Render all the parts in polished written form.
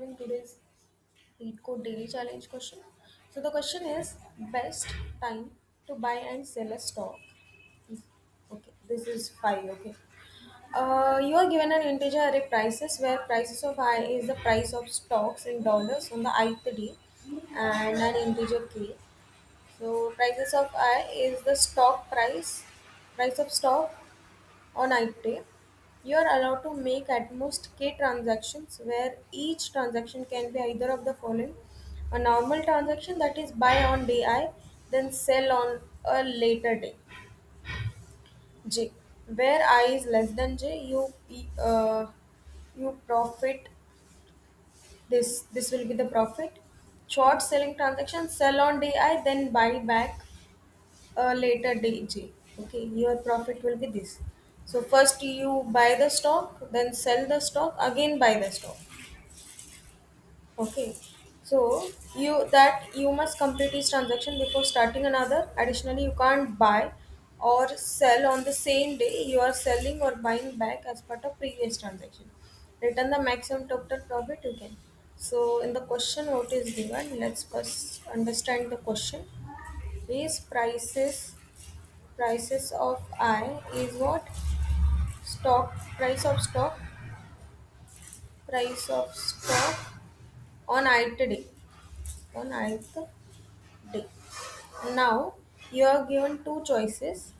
in today's Lead Code Daily Challenge question. So the question is best time to buy and sell a stock. Okay, this is five. Okay. You are given an integer array prices where prices of I is the price of stocks in dollars on the ith day and an integer k. So prices of I is the stock price of stock on ith day. You are allowed to make at most k transactions where each transaction can be either of the following: a normal transaction, that is buy on day I, then sell on a later day j. Where I is less than j, you profit. This will be the profit. Short selling transaction, sell on day I, then buy back a later day j. Okay, your profit will be this. So first you buy the stock, then sell the stock, again buy the stock. Okay, so you must complete each transaction before starting another. Additionally, you can't buy or sell on the same day you are selling or buying back as part of previous transaction. Return the maximum total profit you can. So in the question what is given, let's first understand the question. Is prices of I is what? Stock price of stock on ith day. On ith day. Now you are given two choices.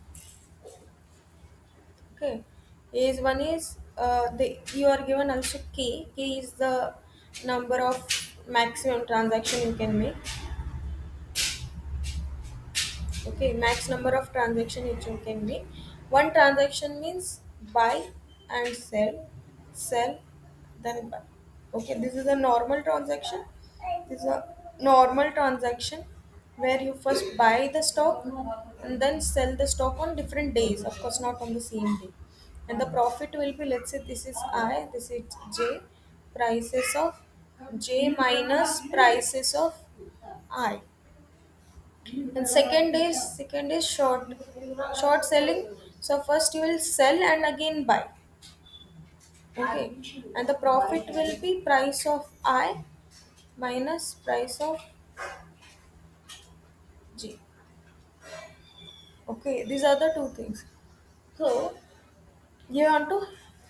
Okay, is one is the you are given also k. K is the number of maximum transaction you can make. Okay, max number of transaction which you can make. One transaction means buy and sell, then buy. Okay, this is a normal transaction. This is a normal transaction where you first buy the stock and then sell the stock on different days. Of course, not on the same day. And the profit will be, let's say this is I, this is J, prices of J minus prices of I. And second is short selling. So first you will sell and again buy. Okay, and the profit will be price of I minus price of G. Okay, these are the two things. So you want to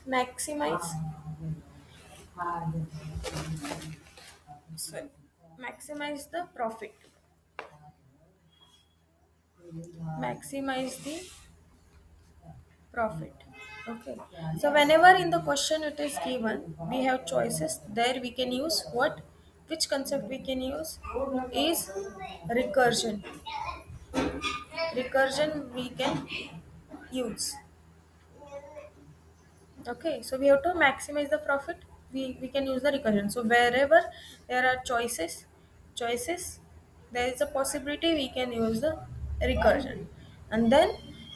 maximize sorry, maximize the profit, maximize the profit. Okay, so whenever in the question it is given we have choices, there we can use what, which concept we can use is recursion. Recursion we can use. Okay, so we have to maximize the profit. We can use the recursion. So wherever there are choices, there is a possibility we can use the recursion. And then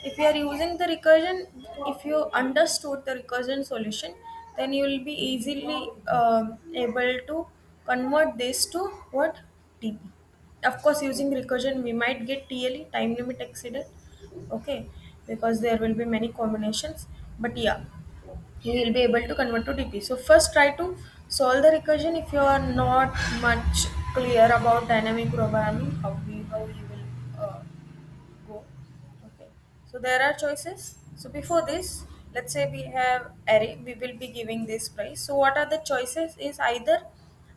if you are using the recursion, if you understood the recursion solution, then you will be easily able to convert this to what, TP. Of course, using recursion we might get TLE, time limit exceeded. Okay, because there will be many combinations. But yeah, you will be able to convert to DP. So first try to solve the recursion if you are not much clear about dynamic programming, how you will go. Okay. So there are choices. So before this, let's say we have array, we will be giving this price. So what are the choices is either,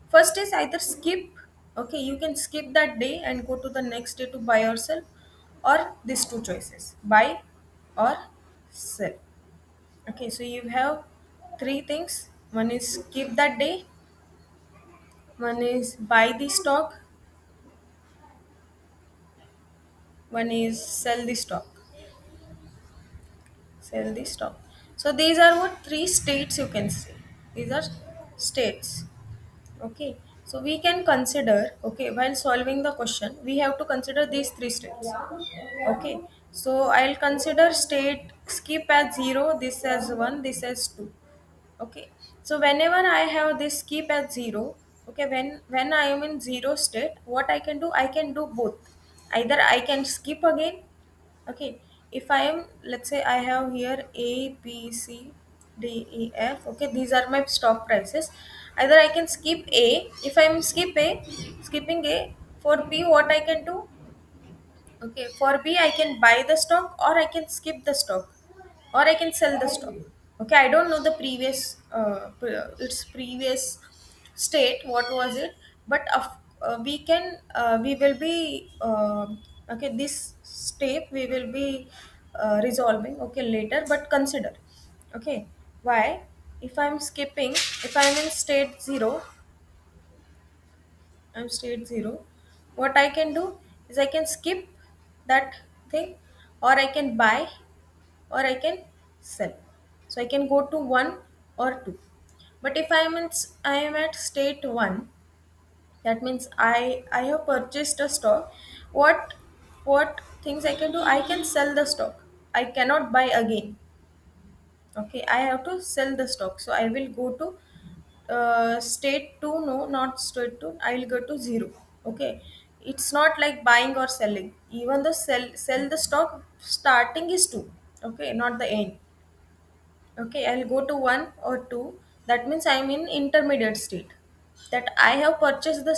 first is either skip. Okay, you can skip that day and go to the next day to buy or sell, or these two choices, buy or sell. Okay, so you have three things. One is skip that day, one is buy the stock, one is sell the stock. Sell the stock. So these are what three states you can say. These are states. Okay. So we can consider, okay, while solving the question, we have to consider these three states. Okay. So I'll consider state skip as 0, this as 1, this as 2. Okay, so whenever I have this keep at 0, okay, when I am in 0 state, what I can do, I can do both. Either I can skip again. Okay, if I am, let's say I have here A B C D E F. Okay, these are my stock prices. Either I can skip A. If I'm skipping A, for B what I can do? Okay, for B, I can buy the stock or I can skip the stock or I can sell the stock. Okay, I don't know the previous, its previous state, what was it, but we will be, okay, this step we will be resolving, okay, later, but consider, okay, why? If I'm skipping, if I'm in state 0, I'm state 0. What I can do is I can skip that thing, or I can buy, or I can sell. So I can go to 1 or 2. But if I am at state 1, that means I have purchased a stock. What things I can do? I can sell the stock. I cannot buy again. Okay, I have to sell the stock. So I will go to state 2. No, not state 2. I will go to 0. Okay, it's not like buying or selling. Even the sell the stock, starting is 2. Okay, not the end. Okay, I'll go to 1 or 2. That means I'm in intermediate state. That I have purchased the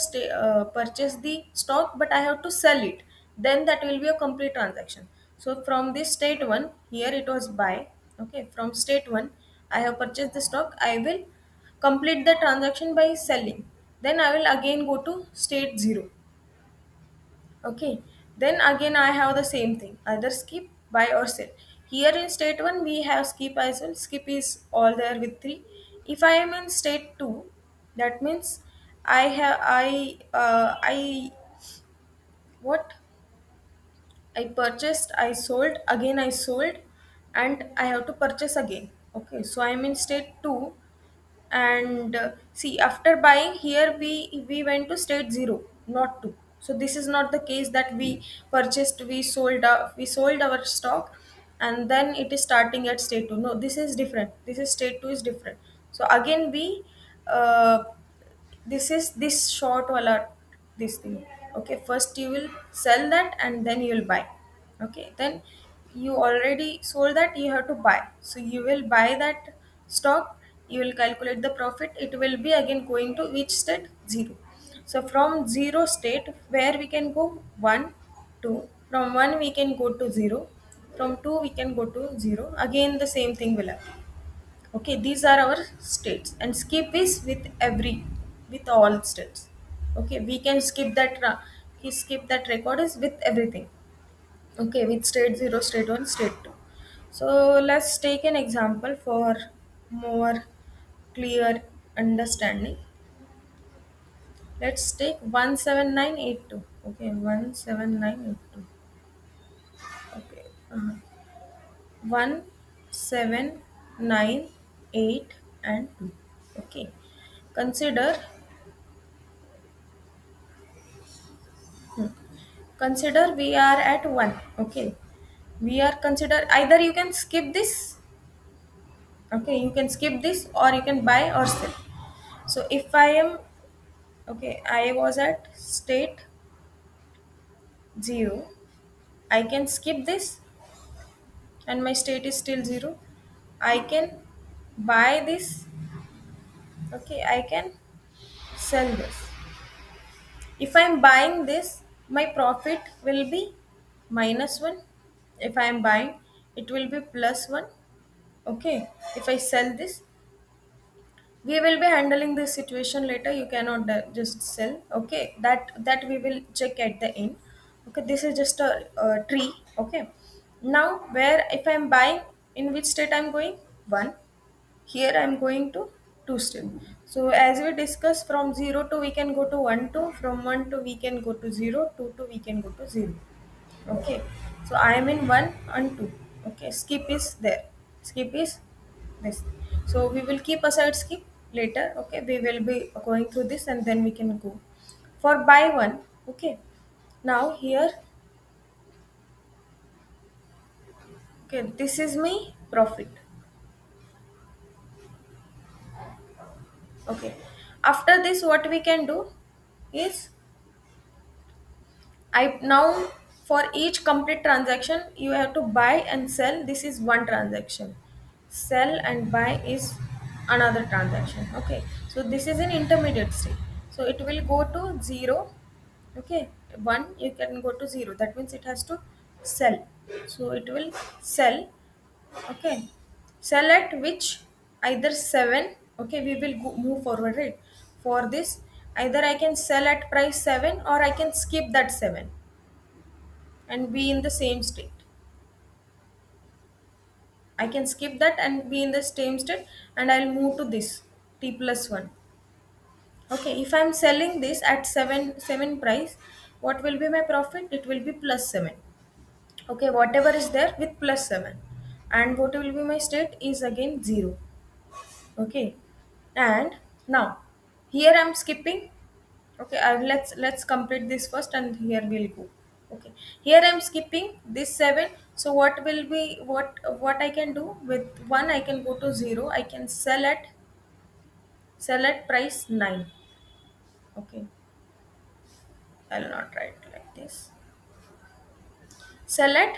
stock, but I have to sell it. Then that will be a complete transaction. So from this state 1, here it was buy. Okay, from state 1, I have purchased the stock. I will complete the transaction by selling. Then I will again go to state 0. Okay, then again I have the same thing, either skip, buy or sell. Here in state 1 we have skip as well. Skip is all there with 3. If I am in state 2, that means I what I purchased, I sold, again I sold, and I have to purchase again. Okay, so I am in state 2, and see, after buying here we went to state 0, not 2. So this is not the case that we sold our stock and then it is starting at state 2. No, this is different. This is state 2 is different. So again we uh, this is this short wala, this thing. Okay, first you will sell that and then you will buy. Okay, then you already sold that, you have to buy. So you will buy that stock, you will calculate the profit. It will be again going to which state? 0. So from 0 state, where we can go? 1, 2. From 1 we can go to 0. From 2 we can go to 0. Again the same thing will happen. Okay, these are our states, and skip is with all states. Okay, we can skip that record is with everything. Okay, with state 0, state 1, state 2. So let's take an example for more clear understanding. Let's take 17982. Okay, 17982. Okay, 1798 and 2. Okay, consider consider we are at 1. Okay, we are consider, either you can skip this. Okay, you can skip this or you can buy or sell. So if I am, okay, I was at state 0, I can skip this and my state is still 0. I can buy this. Okay, I can sell this. If I'm buying this, my profit will be -1. If I am buying, it will be +1. Okay, if I sell this, we will be handling this situation later. You cannot just sell. Okay, that we will check at the end. Okay, this is just a tree. Okay, now where, if I'm buying, in which state I'm going? 1. Here I'm going to 2 still. So as we discussed, from 0 to we can go to 1 to, from 1 to we can go to 0, 2 to we can go to 0. Okay, so I am in 1 and 2. Okay, skip is there. Skip is this. So we will keep aside skip later. Okay, we will be going through this and then we can go for buy 1. Okay, now here, okay, this is my profit. Okay, after this what we can do is, I now, for each complete transaction you have to buy and sell. This is one transaction. Sell and buy is another transaction. Okay, so this is an intermediate state, so it will go to 0. Okay, 1 you can go to 0, that means it has to sell. So it will sell. Okay, sell at which, either 7. Okay, we will move forward, right? For this, either I can sell at price 7 or I can skip that 7 and be in the same state. I can skip that and be in the same state, and I'll move to this t plus 1. Okay, if I'm selling this at 7 price, what will be my profit? It will be plus 7. Okay, whatever is there with plus 7. And what will be my state is again 0. Okay, and now here I'm skipping. Okay, let's complete this first, and here we'll go. Okay, here I'm skipping this 7. So what will be, what I can do with 1? I can go to 0. I can sell at price 9. Okay, I'll not write like this. Sell at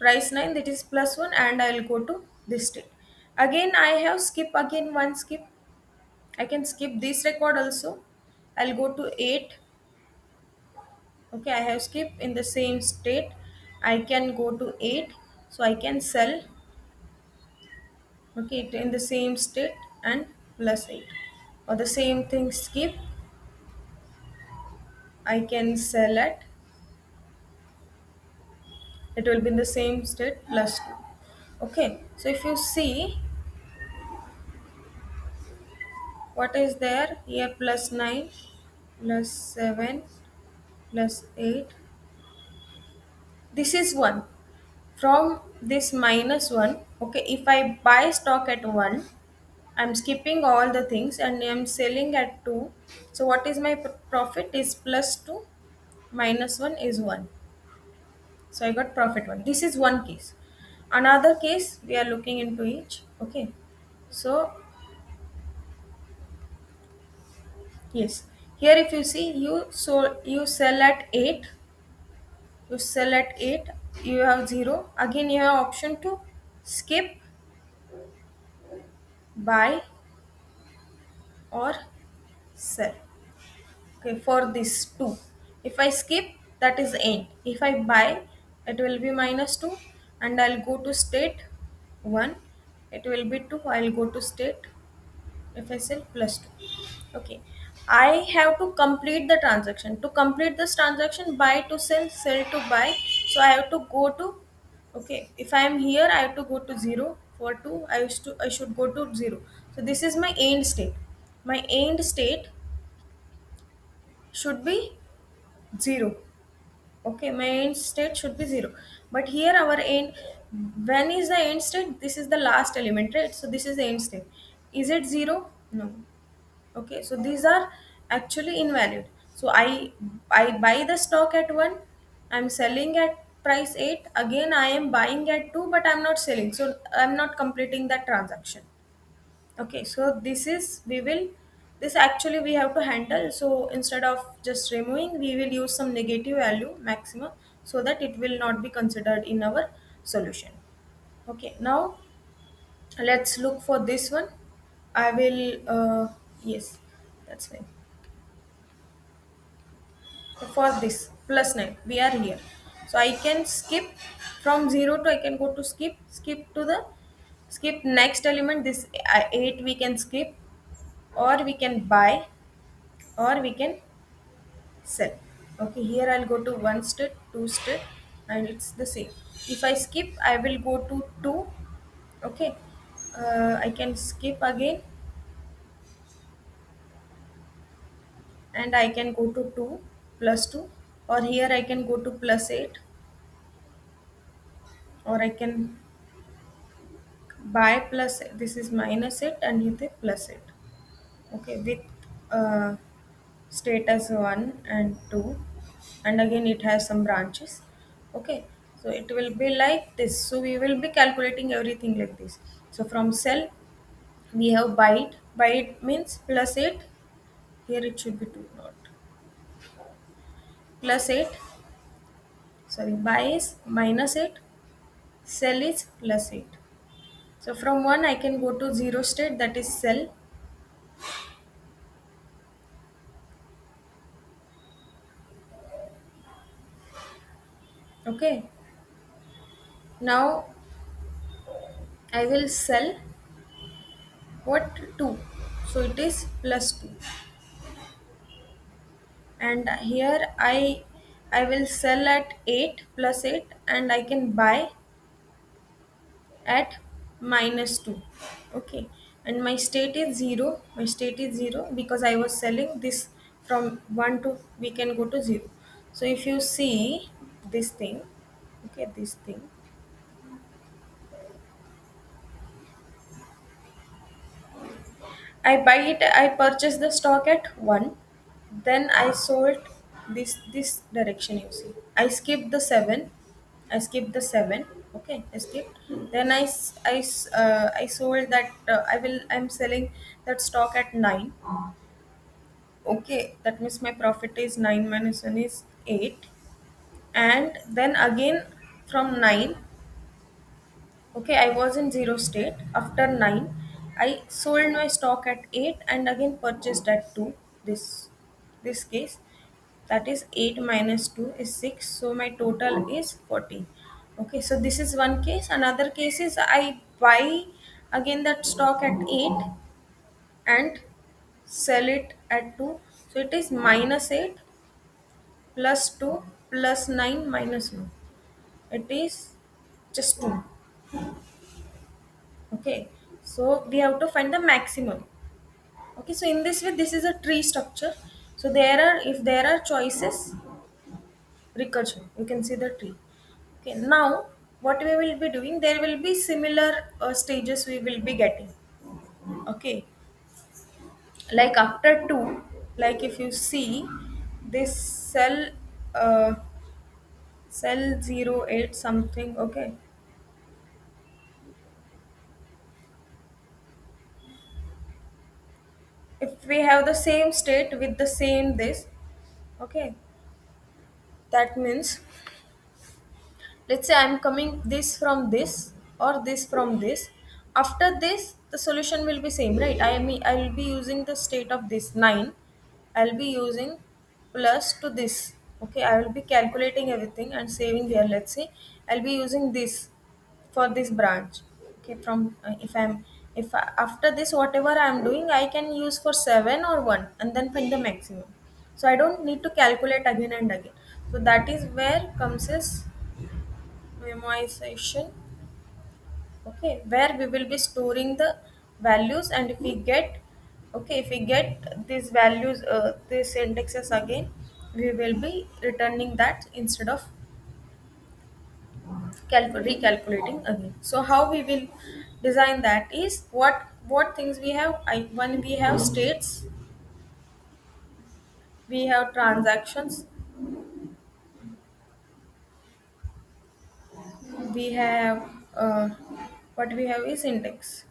price 9, that is plus 1, and I'll go to this state. Again I have skip, again one skip. I can skip this record also. I'll go to 8. Okay, I have skipped in the same state. I can go to 8. So I can sell, okay, in the same state, and plus 8. Or the same thing, skip, I can sell at, it will be in the same state, plus 2. Okay, so if you see what is there here, plus 9 plus 7 plus 8, this is 1. From this minus 1, okay, if I buy stock at 1, I'm skipping all the things and I'm selling at 2. So what is my profit is plus 2, minus 1 is 1. So I got profit 1. This is one case. Another case we are looking into each. Okay, so yes, here if you see, you sell at 8. You sell at 8, you have 0. Again you have option to skip, buy, or sell. Okay, for this 2, if I skip, that is end. If I buy, it will be minus 2, and I'll go to state 1. It will be 2, I'll go to state, if I sell, plus 2. Okay, I have to complete the transaction. To complete this transaction, buy to sell, sell to buy. So I have to go to, okay, if I am here, I have to go to 0. For 2, I should go to 0. So this is my end state. My end state should be 0. Okay, my end state should be 0. But here our end, when is the end state? This is the last element, right? So this is the end state. Is it 0? No. Okay, so these are actually invalid. So I buy the stock at 1. I'm selling at price 8. Again I am buying at 2, but I'm not selling. So I'm not completing that transaction. Okay, so this is, we will, this actually we have to handle. So instead of just removing, we will use some negative value maximum, so that it will not be considered in our solution. Okay, now let's look for this one. I will yes, that's fine. So for this plus 9, we are here. So I can skip from 0 to, I can go to skip to the, skip next element, this 8 we can skip, or we can buy, or we can sell. Okay, here I'll go to 1 state, 2 state, and it's the same. If I skip, I will go to 2. Okay, I can skip again, and I can go to 2 plus 2, or here I can go to plus 8, or I can buy plus, this is minus 8, and hit the plus 8. Okay, with uh, state as 1 and 2, and again it has some branches. Okay, so it will be like this. So we will be calculating everything like this. So from cell, we have byte means plus 8. Here it should be 2, not plus 8. Sorry, buy is minus 8, sell is plus 8. So from 1 I can go to 0 state, that is sell. Okay, now I will sell what, 2, so it is plus 2. And here I will sell at 8 plus 8, and I can buy at minus 2. Okay, and my state is 0, my state is 0 because I was selling this. From 1 to we can go to 0. So if you see this thing, okay, this thing, I buy it, I purchase the stock at 1, then I sold this direction, you see. I skipped the 7. I skipped the 7. Okay, I skipped. Then I sold that, I'm selling that stock at 9. Okay, that means my profit is 9 minus 1 is 8. And then again from 9, okay, I was in 0 state. After 9, I sold my stock at 8 and again purchased at 2. This case, that is 8 minus 2 is 6. So my total is 14. Okay, so this is one case. Another case is I buy again that stock at 8 and sell it at 2. So it is minus 8 plus 2 plus 9 minus 1. It is just 2. Okay, so we have to find the maximum. Okay, so in this way, this is a tree structure. So there are, if there are choices, recursion, you can see the tree. Okay, now what we will be doing, there will be similar stages we will be getting. Okay, like after 2, like if you see this uh, cell 08 something. Okay, if we have the same state with the same this, okay, that means, let's say I'm coming this from this, or this from this. After this the solution will be same, right? I will be using the state of this 9. I'll be using plus to this. Okay, I will be calculating everything and saving here. Let's say I'll be using this for this branch. Okay, from if I'm, if after this whatever I'm doing I can use for 7 or 1 and then find the maximum. So I don't need to calculate again and again. So that is where comes this memoization. Okay, where we will be storing the values, and if we get, okay, if we get these values, these indexes again, we will be returning that instead of recalculating again. So how we will design that is, what things we have. When we have states, we have transactions, we have what we have is index.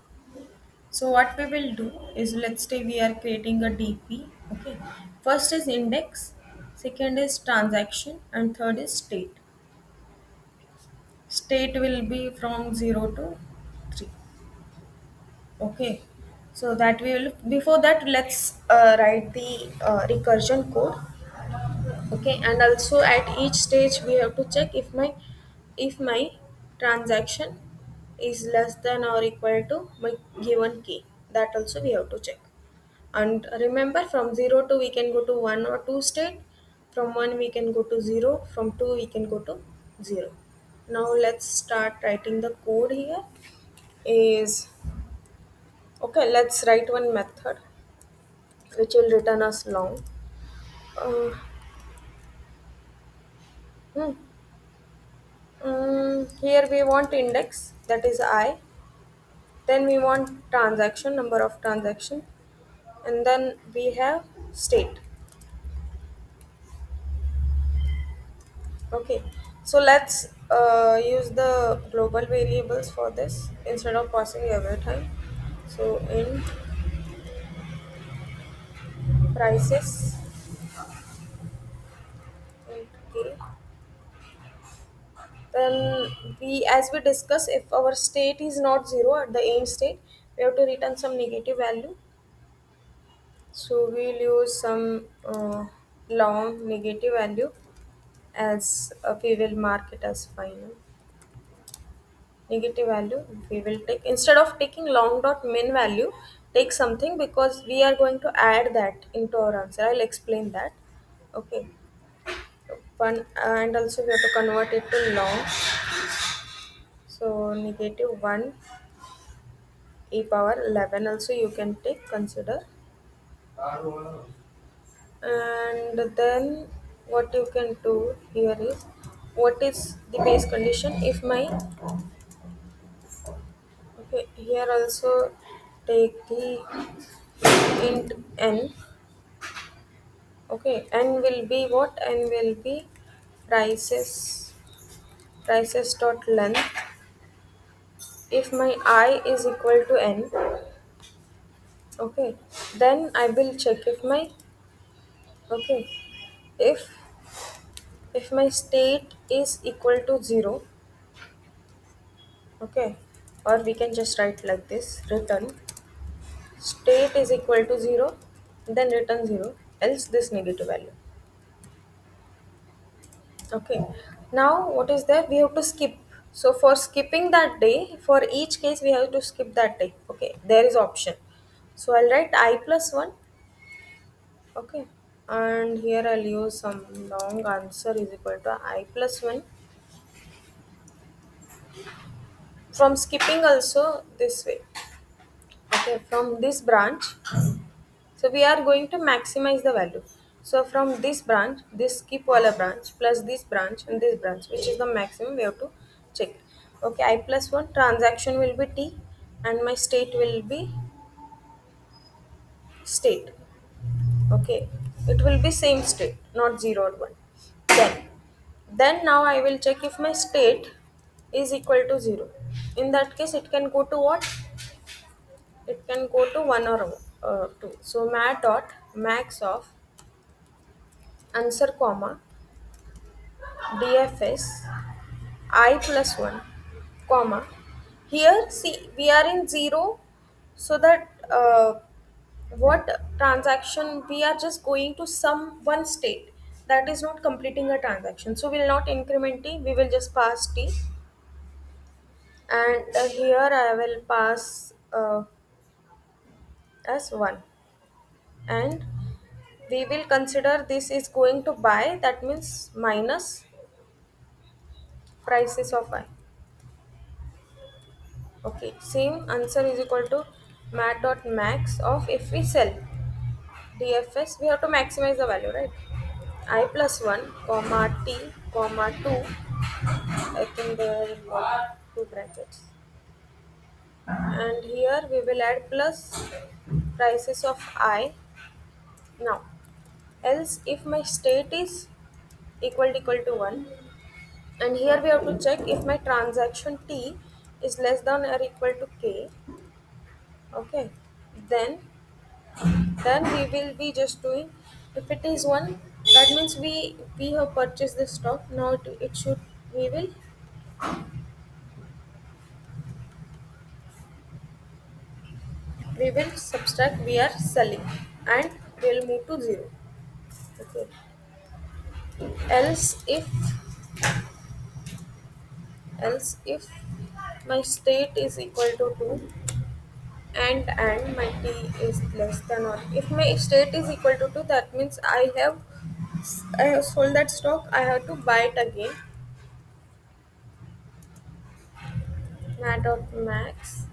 So what we will do is, let's say we are creating a DP. Okay, first is index, second is transaction, and third is state. State will be from 0 to 3. Okay, so that we will, before that let's write the recursion code. Okay, and also at each stage we have to check if my transaction is less than or equal to my given key. That also we have to check. And remember, from 0 to we can go to 1 or 2 state. From 1 we can go to 0. From 2 we can go to 0. Now let's start writing the code here. Is, okay, let's write one method which will return us long. Uh, hmm, Here we want index, that is I. Then we want transaction, number of transaction, and then we have state. Okay, so let's use the global variables for this instead of passing every time. So in prices, int k, Then we, as we discuss, if our state is not zero at the end state, we have to return some negative value. So we'll use some long negative value as we will mark it as final negative value. We will take, instead of taking long dot min value, take something, because we are going to add that into our answer. I'll explain that. Okay. One, and also we have to convert it to long. So negative 1 e power 11 also you can take, consider. And then what you can do here is, what is the base condition if my, okay, here also take the int n. Okay, n will be what? N will be prices, prices dot length. If my I is equal to n, okay, then I will check if my, okay, if my state is equal to 0, okay, or we can just write like this, return state is equal to 0, then return 0, else this negative value. Okay, now what is there? We have to skip. So for skipping that day, for each case we have to skip that day. Okay, there is option. So I'll write I plus 1. Okay, and here I'll use some long answer is equal to I plus 1. From skipping also this way. Okay, from this branch, so we are going to maximize the value. So from this branch, this skip wala branch plus this branch and this branch, which is the maximum, we have to check. Okay, I plus 1 transaction will be T, and my state will be state. Okay, it will be same state, not 0 or 1. Then now I will check if my state is equal to 0. In that case, it can go to what? It can go to 1 or 2. So mat dot max of answer comma dfs I plus 1 comma, here see we are in 0, so that what transaction we are just going to some one state that is not completing a transaction, so we'll not increment t, we will just pass t. And here I will pass as 1, and we will consider this is going to buy, that means minus prices of I. Okay, same answer is equal to mat dot max of, if we sell DFS, we have to maximize the value, right? I plus 1 comma t comma 2. I think there are two brackets, and here we will add plus prices of I. Now else if my state is equal to 1, and here we have to check if my transaction t is less than or equal to k. Okay, then we will be just doing, if it is 1, that means we have purchased the stock. Now it should, we will, subtract, we are selling, and we'll move to 0. Okay, else if, my state is equal to 2, and my t is less than, or if my state is equal to 2, that means I have sold that stock, I have to buy it again. Mat dot max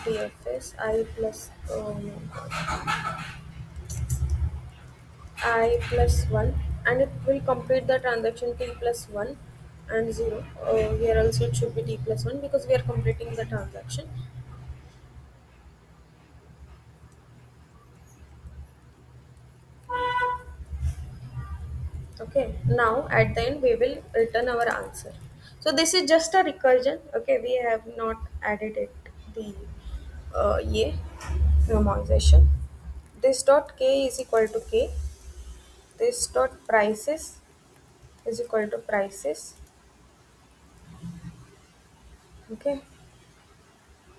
dfs I plus I plus 1, and it will complete the transaction t plus 1 and 0. Here also it should be t plus 1, because we are completing the transaction. Okay, now at the end we will return our answer. So this is just a recursion. Okay, we have not added it the yeah memorization. This dot k is equal to k. This dot prices is equal to prices. Okay.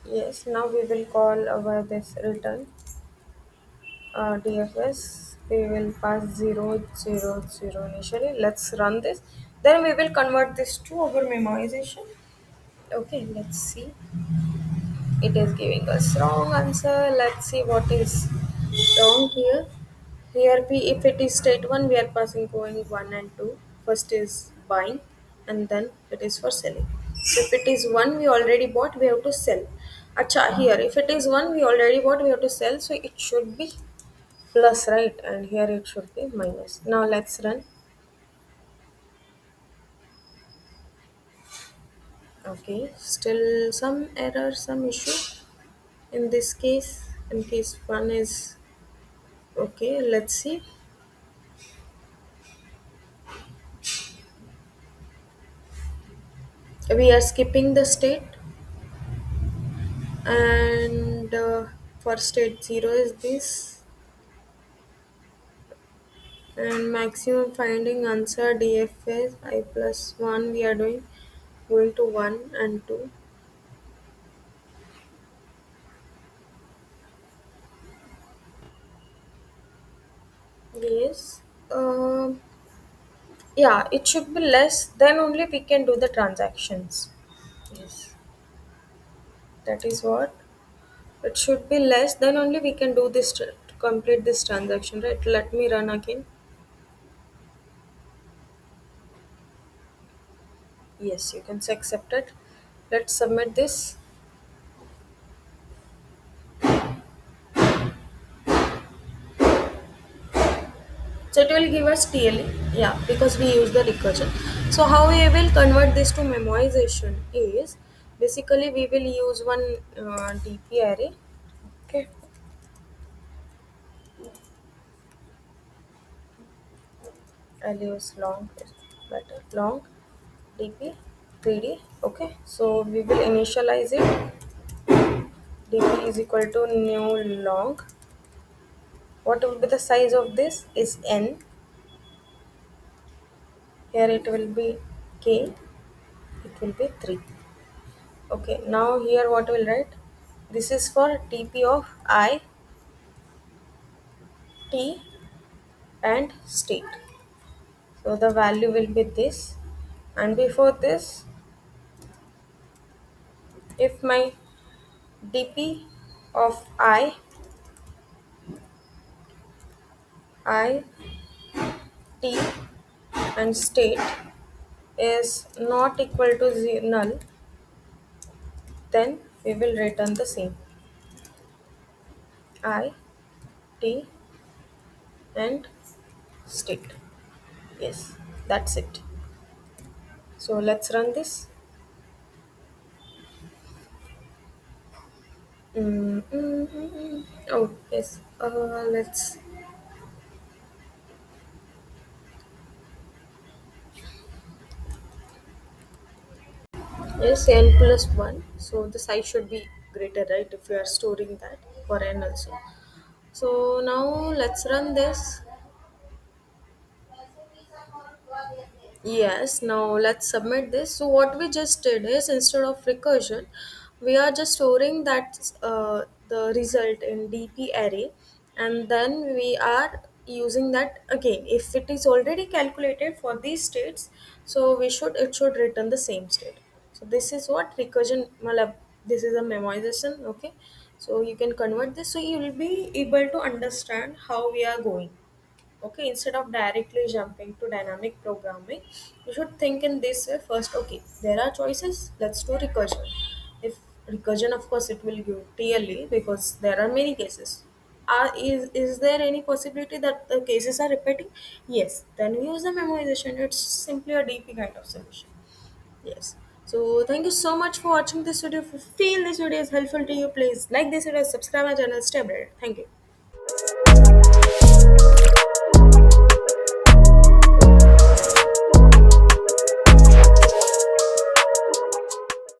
Yes, now we will call our this return DFS. We will pass 0 0 0 initially. Let's run this. Then we will convert this to our memorization. Okay, let's see. It is giving us wrong answer. Let's see what is wrong here. Here, if it is state 1, we are passing going 1 and 2. First is buying and then it is for selling. So if it is 1 we already bought, we have to sell. Acha, here, if it is 1 we already bought, we have to sell. So it should be plus, right? And here it should be minus. Now let's run. Okay, still some error, some issue in this case. In case 1 is okay, let's see. We are skipping the state, and for state 0 is this, and maximum finding answer DFS I plus 1 we are doing, going to 1 and 2. Yes. um yeah, it should be less, then only we can do the transactions. Yes, that is what. It should be less, then only we can do this to complete this transaction, right? Let me run again. Yes, you can accept it. Let's submit this. So it will give us TLE, yeah, because we use the recursion. So how we will convert this to memoization is, basically we will use one DP array. Okay, I'll use long, better, long DP 3D. Okay, so we will initialize it. DP is equal to new long. What will be the size of this is n. Here it will be k. It will be 3. Okay, now here what will write? This is for TP of I, T and state. So the value will be this. And before this, if my DP of I, T and state is not equal to null, then we will return the same. I, T and state. Yes, that's it. So let's run this. Oh, yes. Let's. Yes, n plus 1. So the size should be greater, right? If we are storing that for n also. So now let's run this. Yes, now let's submit this. So what we just did is, instead of recursion, we are just storing that the result in DP array, and then we are using that again. If it is already calculated for these states, so it should return the same state. So this is what recursion. Malab, this is a memoization. Okay, so you can convert this, so you will be able to understand how we are going. Okay, instead of directly jumping to dynamic programming, you should think in this way first. Okay, there are choices, let's do recursion. If recursion, of course it will give TLE because there are many cases. Is there any possibility that the cases are repeating? Yes, then we use the memorization. It's simply a DP kind of solution. Yes. So thank you so much for watching this video. If you feel this video is helpful to you, please like this video, subscribe my channel, stay updated. Thank you.